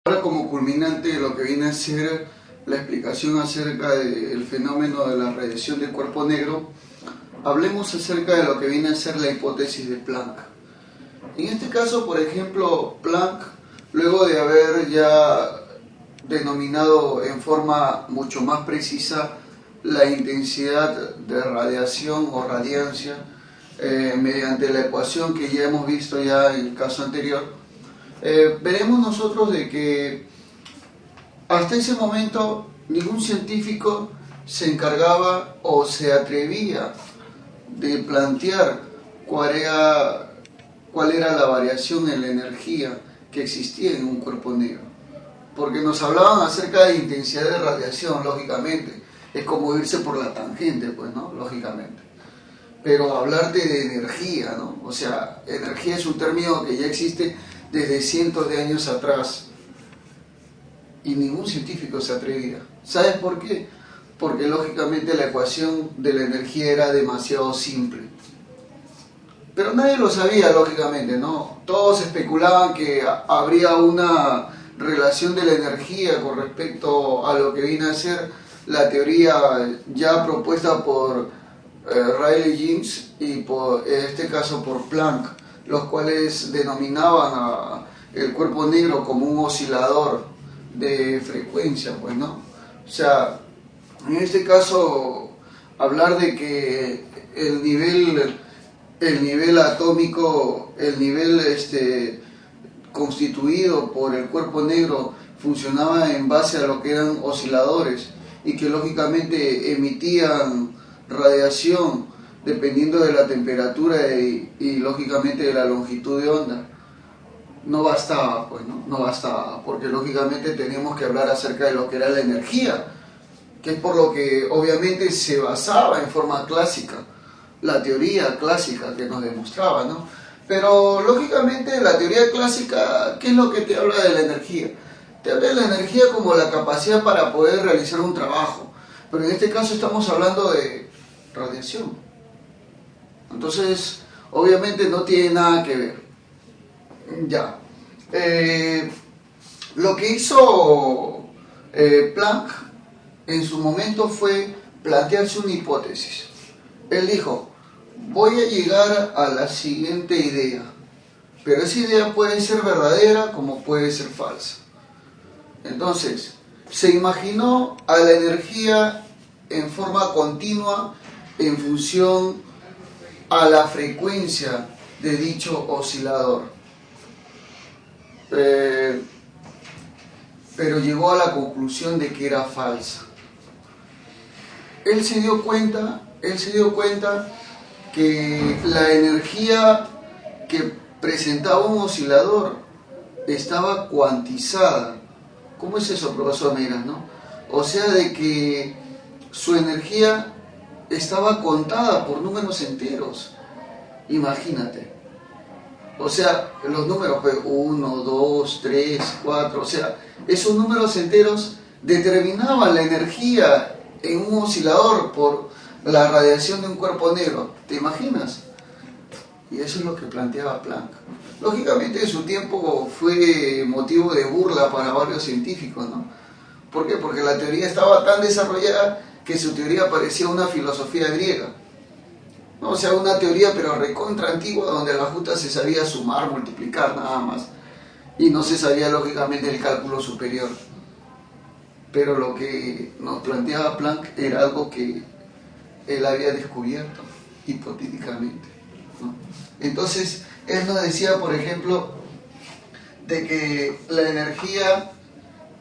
Ahora, como culminante de lo que viene a ser la explicación acerca del fenómeno de la radiación del cuerpo negro, hablemos acerca de lo que viene a ser la hipótesis de Planck. En este caso, por ejemplo, Planck, luego de haber ya denominado en forma mucho más precisa la intensidad de radiación o radiancia, mediante la ecuación que ya hemos visto ya en el caso anterior, veremos nosotros de que hasta ese momento ningún científico se encargaba o se atrevía de plantear cuál era la variación en la energía que existía en un cuerpo negro. Porque nos hablaban acerca de intensidad de radiación, lógicamente. Es como irse por la tangente, pues, ¿no? Lógicamente. Pero hablarte de energía, ¿no? O sea, energía es un término que ya existe desde cientos de años atrás y ningún científico se atrevía. ¿Sabes por qué? Porque lógicamente la ecuación de la energía era demasiado simple. Pero nadie lo sabía, lógicamente, ¿no? Todos especulaban que habría una relación de la energía con respecto a lo que viene a ser la teoría ya propuesta por Rayleigh-Jeans y en este caso por Planck, los cuales denominaban el cuerpo negro como un oscilador de frecuencia, pues, ¿no? O sea, en este caso, hablar de que el nivel atómico, el nivel constituido por el cuerpo negro funcionaba en base a lo que eran osciladores y que lógicamente emitían radiación dependiendo de la temperatura y lógicamente de la longitud de onda. No bastaba, pues, no bastaba, porque lógicamente teníamos que hablar acerca de lo que era la energía, que es por lo que obviamente se basaba en forma clásica, la teoría clásica que nos demostraba, ¿no? Pero lógicamente la teoría clásica, ¿qué es lo que te habla de la energía? Te habla de la energía como la capacidad para poder realizar un trabajo, pero en este caso estamos hablando de radiación. Entonces, obviamente no tiene nada que ver. Ya. Lo que hizo Planck en su momento fue plantearse una hipótesis. Él dijo, voy a llegar a la siguiente idea, pero esa idea puede ser verdadera como puede ser falsa. Entonces, se imaginó a la energía en forma continua en función a la frecuencia de dicho oscilador. Pero llegó a la conclusión de que era falsa. Él se dio cuenta que la energía que presentaba un oscilador estaba cuantizada. ¿Cómo es eso, profesor Meras, no? O sea, de que su energía estaba contada por números enteros. Imagínate. O sea, los números, pues 1, 2, 3, 4, o sea, esos números enteros determinaban la energía en un oscilador por la radiación de un cuerpo negro. ¿Te imaginas? Y eso es lo que planteaba Planck. Lógicamente en su tiempo fue motivo de burla para varios científicos, ¿no? ¿Por qué? Porque la teoría estaba tan desarrollada que su teoría parecía una filosofía griega. ¿No? O sea, una teoría pero recontra antigua donde la justa se sabía sumar, multiplicar nada más. Y no se sabía lógicamente el cálculo superior. Pero lo que nos planteaba Planck era algo que él había descubierto, hipotéticamente, ¿no? Entonces, él nos decía, por ejemplo, de que la energía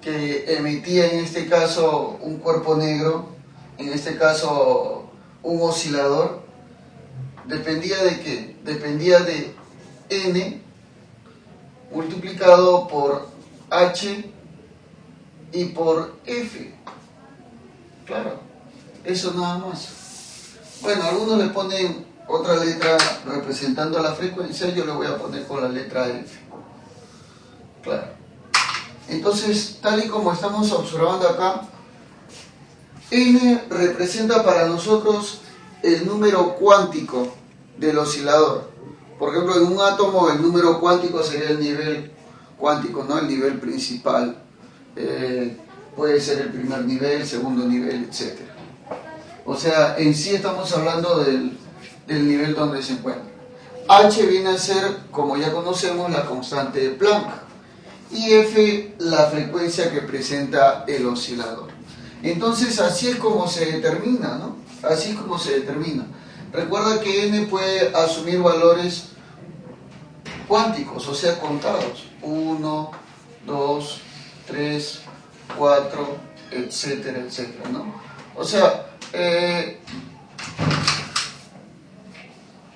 que emitía en este caso un cuerpo negro, en este caso un oscilador, dependía de ¿qué? Dependía de N multiplicado por H y por F. Claro, eso nada más. Bueno, algunos le ponen otra letra representando la frecuencia, yo le voy a poner con la letra F. Claro. Entonces, tal y como estamos observando acá, N representa para nosotros el número cuántico del oscilador. Por ejemplo, en un átomo el número cuántico sería el nivel cuántico, ¿no? El nivel principal. Puede ser el primer nivel, segundo nivel, etc. O sea, en sí estamos hablando del nivel donde se encuentra. H viene a ser, como ya conocemos, la constante de Planck. Y F, la frecuencia que presenta el oscilador. Entonces, así es como se determina, ¿no? Así es como se determina. Recuerda que N puede asumir valores cuánticos, o sea, contados. 1, 2, 3, 4, etcétera, etcétera, ¿no? O sea,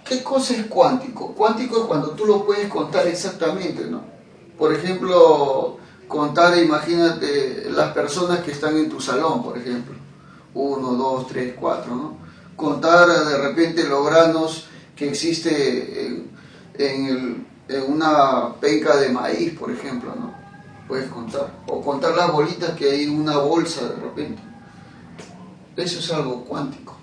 ¿qué cosa es cuántico? Cuántico es cuando tú lo puedes contar exactamente, ¿no? Por ejemplo, contar, imagínate, las personas que están en tu salón, por ejemplo. 1, 2, 3, 4, ¿no? Contar de repente los granos que existe en una penca de maíz, por ejemplo, ¿no? Puedes contar. O contar las bolitas que hay en una bolsa de repente. Eso es algo cuántico.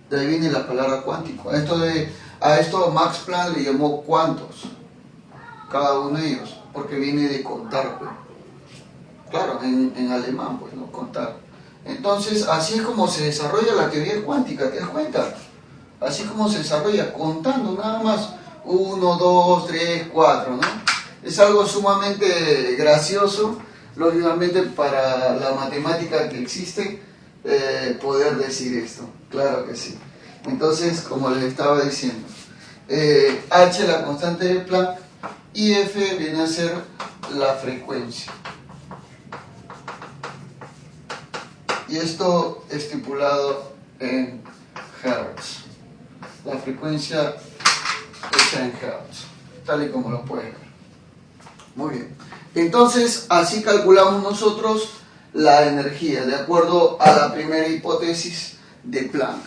De ahí viene la palabra cuántico. A esto Max Planck le llamó cuantos, cada uno de ellos, porque viene de contar, pues. Claro, en alemán, pues, ¿no? Contar. Entonces, así es como se desarrolla la teoría cuántica, ¿te das cuenta? Así es como se desarrolla, contando nada más. 1, 2, 3, 4, ¿no? Es algo sumamente gracioso, lógicamente para la matemática que existe, poder decir esto, claro que sí. Entonces, como les estaba diciendo, H la constante de Planck y F viene a ser la frecuencia. Y esto estipulado en Hertz. La frecuencia hecha en Hertz, tal y como lo pueden ver. Muy bien. Entonces, así calculamos nosotros la energía, de acuerdo a la primera hipótesis de Planck.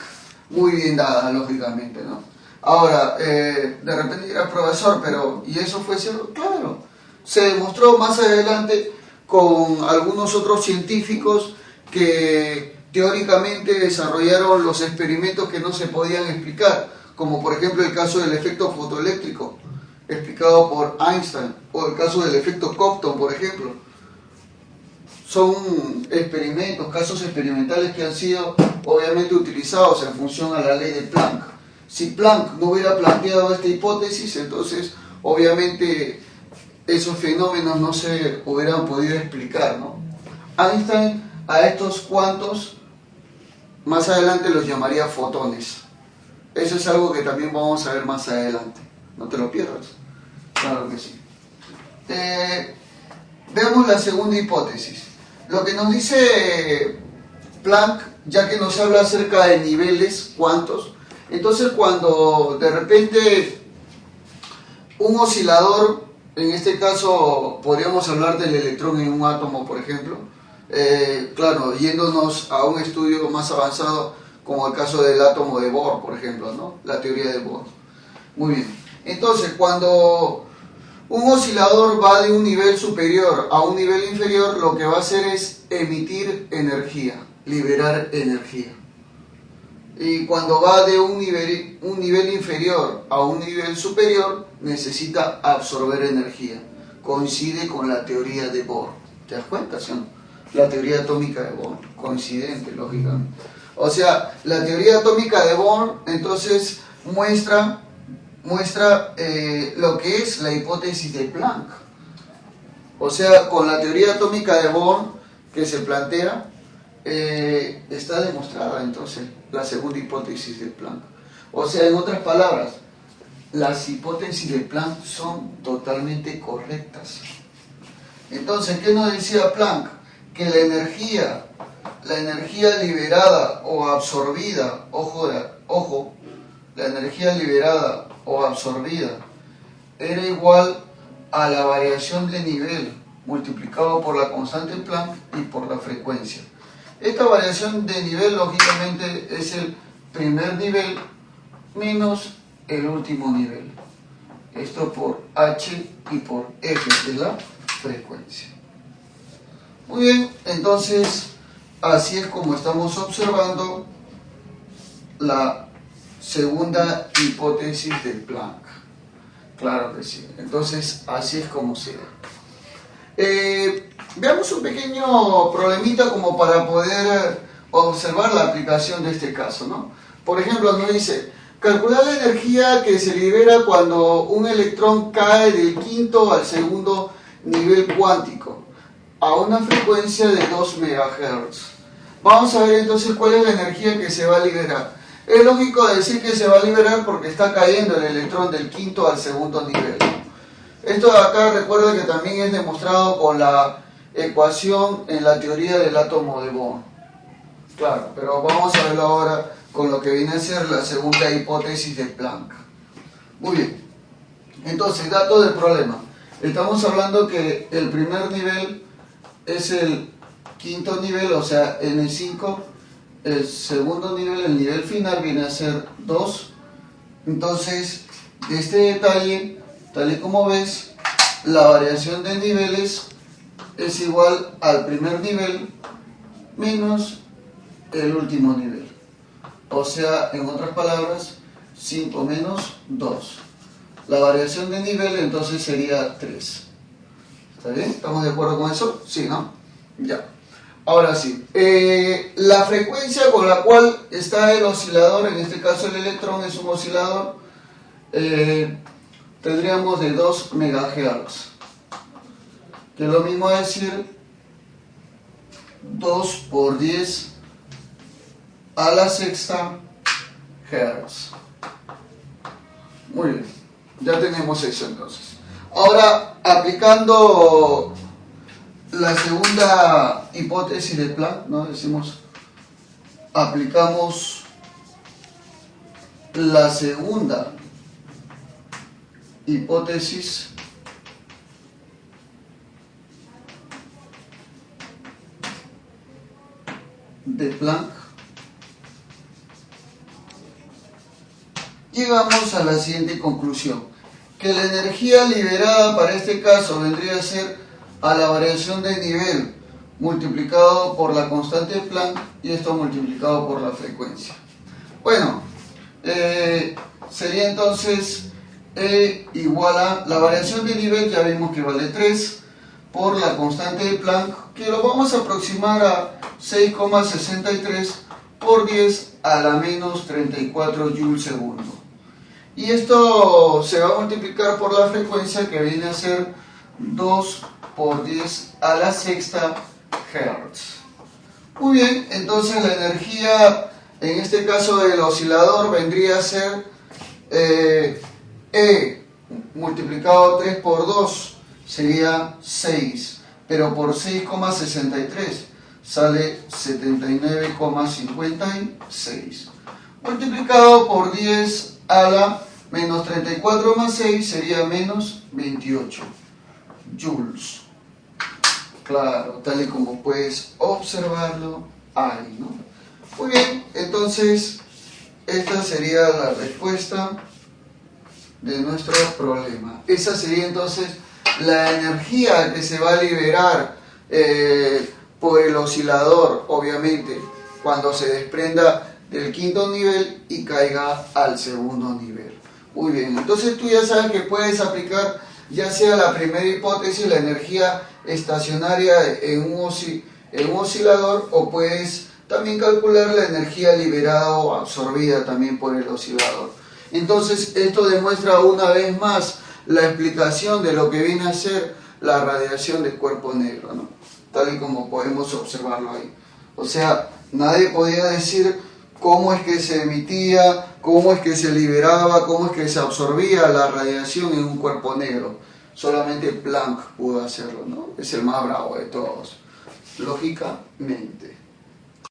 Muy bien dada, lógicamente, ¿no? Ahora, de repente dirá, profesor, pero ¿y eso fue cierto? Claro, se demostró más adelante con algunos otros científicos que teóricamente desarrollaron los experimentos que no se podían explicar, como por ejemplo el caso del efecto fotoeléctrico, explicado por Einstein, o el caso del efecto Compton, por ejemplo. Son experimentos, casos experimentales que han sido obviamente utilizados en función a la ley de Planck. Si Planck no hubiera planteado esta hipótesis, entonces obviamente esos fenómenos no se hubieran podido explicar, ¿no? Einstein a estos cuantos más adelante los llamaría fotones. Eso es algo que también vamos a ver más adelante. No te lo pierdas. Claro que sí. Veamos la segunda hipótesis. Lo que nos dice Planck, ya que nos habla acerca de niveles, cuántos, entonces cuando de repente un oscilador, en este caso podríamos hablar del electrón en un átomo, por ejemplo, claro, yéndonos a un estudio más avanzado, como el caso del átomo de Bohr, por ejemplo, ¿no? La teoría de Bohr. Muy bien. Entonces, cuando un oscilador va de un nivel superior a un nivel inferior, lo que va a hacer es emitir energía, liberar energía. Y cuando va de un nivel inferior a un nivel superior, necesita absorber energía. Coincide con la teoría de Bohr. ¿Te das cuenta, sí o no? La teoría atómica de Bohr. Coincidente, lógicamente. O sea, la teoría atómica de Bohr, entonces, muestra lo que es la hipótesis de Planck. O sea, con la teoría atómica de Bohr que se plantea, está demostrada entonces la segunda hipótesis de Planck. O sea, en otras palabras, las hipótesis de Planck son totalmente correctas. Entonces, ¿qué nos decía Planck? Que la energía liberada o absorbida, ojo, la energía liberada o absorbida era igual a la variación de nivel multiplicado por la constante Planck y por la frecuencia. Esta variación de nivel lógicamente es el primer nivel menos el último nivel. Esto por H y por F de la frecuencia. Muy bien, entonces así es como estamos observando la segunda hipótesis de Planck. Claro que sí. Entonces, así es como se da. Veamos un pequeño problemita como para poder observar la aplicación de este caso, ¿no? Por ejemplo, nos dice, calcular la energía que se libera cuando un electrón cae del quinto al segundo nivel cuántico a una frecuencia de 2 MHz. Vamos a ver entonces cuál es la energía que se va a liberar. Es lógico decir que se va a liberar porque está cayendo el electrón del quinto al segundo nivel. Esto de acá recuerda que también es demostrado con la ecuación en la teoría del átomo de Bohr. Claro, pero vamos a verlo ahora con lo que viene a ser la segunda hipótesis de Planck. Muy bien, entonces, datos del problema. Estamos hablando que el primer nivel es el quinto nivel, o sea, N5. El segundo nivel, el nivel final, viene a ser 2. Entonces, de este detalle, tal y como ves, la variación de niveles es igual al primer nivel menos el último nivel. O sea, en otras palabras, 5 menos 2. La variación de nivel entonces sería 3. ¿Está bien? ¿Estamos de acuerdo con eso? Sí, ¿no? Ya. Ahora sí. La frecuencia con la cual está el oscilador, en este caso el electrón es un oscilador, tendríamos de 2 MHz. Que es lo mismo decir 2 por 10 a la sexta Hz. Muy bien, ya tenemos eso entonces. Ahora, aplicando la segunda hipótesis de Planck, ¿no? Decimos, aplicamos la segunda hipótesis de Planck. Llegamos a la siguiente conclusión, que la energía liberada para este caso vendría a ser a la variación de nivel multiplicado por la constante de Planck y esto multiplicado por la frecuencia. Bueno, sería entonces E igual a la variación de nivel, ya vimos que vale 3, por la constante de Planck, que lo vamos a aproximar a 6,63 por 10 a la menos 34 joules segundo. Y esto se va a multiplicar por la frecuencia, que viene a ser 2 por 10 a la sexta Hz. Muy bien, entonces la energía, en este caso del oscilador, vendría a ser E multiplicado 3 por 2, sería 6, pero por 6,63 sale 79,56. Multiplicado por 10 a la menos 34 más 6 sería menos 28 joules. Claro, tal y como puedes observarlo ahí, ¿no? Muy bien, entonces esta sería la respuesta de nuestro problema. Esa sería entonces la energía que se va a liberar por el oscilador, obviamente, cuando se desprenda del quinto nivel y caiga al segundo nivel. Muy bien, entonces tú ya sabes que puedes aplicar ya sea la primera hipótesis, la energía estacionaria en un oscilador, o puedes también calcular la energía liberada o absorbida también por el oscilador. Entonces esto demuestra una vez más la explicación de lo que viene a ser la radiación del cuerpo negro, ¿no? Tal y como podemos observarlo ahí. O sea, nadie podía decir cómo es que se emitía, cómo es que se liberaba, cómo es que se absorbía la radiación en un cuerpo negro. Solamente Planck pudo hacerlo, ¿no? Es el más bravo de todos, lógicamente.